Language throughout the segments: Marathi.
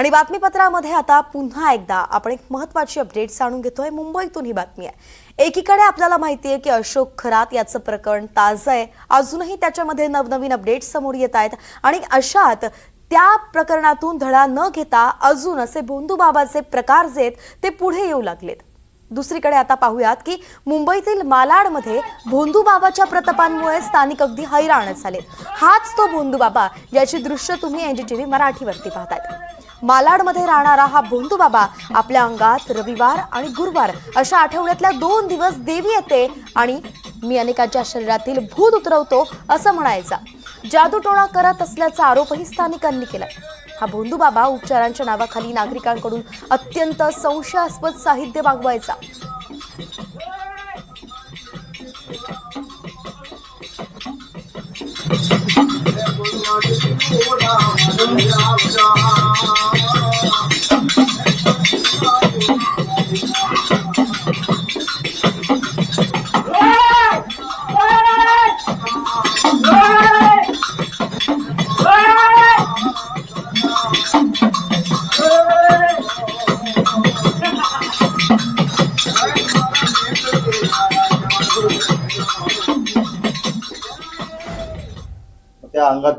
आणि बातमीपत्रामध्ये आता पुन्हा एकदा आपण एक महत्त्वाची अपडेट जाणून घेतोय। मुंबईतून ही बातमी आहे। एकीकडे आपल्याला माहिती आहे की अशोक खरात याचं प्रकरण ताजं आहे, अजूनही त्याच्यामध्ये नवनवीन अपडेट्स समोर येत आहेत आणि अशात त्या प्रकरणातून धडा न घेता अजून असे भोंदूबाबाचे प्रकार जे आहेत ते पुढे येऊ लागलेत। दुसरीकडे आता पाहूयात की मुंबईतील मालाडमध्ये भोंदूबाबाच्या प्रतापांमुळे स्थानिक अगदी हैराण झाले। हाच तो भोंदूबाबा ज्याची दृश्य तुम्ही एनडीटीव्ही मराठीवरती पाहताय। मालाडमध्ये राहणारा हा भोंदूबाबा आपल्या अंगात रविवार आणि गुरुवार अशा आठवड्यातल्या 2 दिवस देवी येते आणि मी अनेकांच्या शरीरातील भूत उतरवतो असं म्हणायचा। जादूटोणा करत असल्याचा आरोपही स्थानिकांनी केलाय। हा भोंदूबाबा उपचारांच्या नावाखाली नागरिकांकडून अत्यंत संशयास्पद साहित्य मागवायचा। त्या अंगात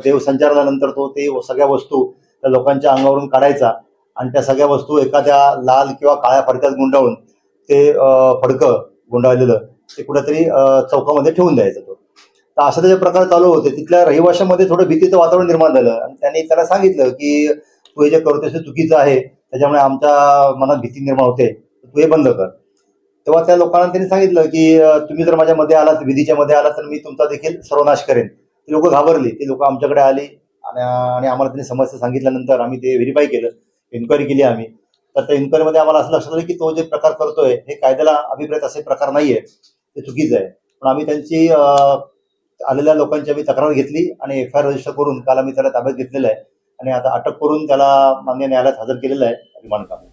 देव संचारल्यानंतर तो ते सगळ्या वस्तू त्या लोकांच्या अंगावरून काढायचा आणि त्या सगळ्या वस्तू एखाद्या लाल किंवा काळ्या फडक्यात गुंडाळून ते फडकं गुंडाळलेलं ते कुठेतरी चौकामध्ये ठेवून द्यायचं। तो तर असं त्याचे प्रकार चालू होते। तिथल्या रहिवाशांमध्ये थोडं भीतीचं वातावरण निर्माण झालं आणि त्यांनी त्याला सांगितलं की तू हे जे करतोस ते चुकीचं आहे, त्याच्यामुळे आमच्या मनात भीती निर्माण होते, तू हे बंद कर। तेव्हा त्या लोकांना त्यांनी सांगितलं की तुम्ही जर माझ्या मध्ये आलात, विधीच्या मध्ये आलात, तर मी तुमचा देखील सर्वनाश करेन। ती लोक घाबरली। ती लोक आमच्याकडे आली आणि आम्हाला त्यांनी समस्या सांगितल्यानंतर आम्ही ते व्हेरीफाय केलं, इन्क्वायरी केली आम्ही। तर त्या इन्क्वायरीमध्ये आम्हाला असं लक्षात आलं की तो जे प्रकार करतोय हे कायद्याला अभिप्रेत असे प्रकार नाहीये, ते चुकीचं आहे। पण आम्ही त्यांची आलेल्या लोकांची आम्ही तक्रार घेतली आणि FIR रजिस्टर करून काल आम्ही त्याला ताब्यात घेतलेलं आहे आणि आता अटक करून त्याला मान्य न्यायालयात हजर केलेलं आहे रिमांड काढून।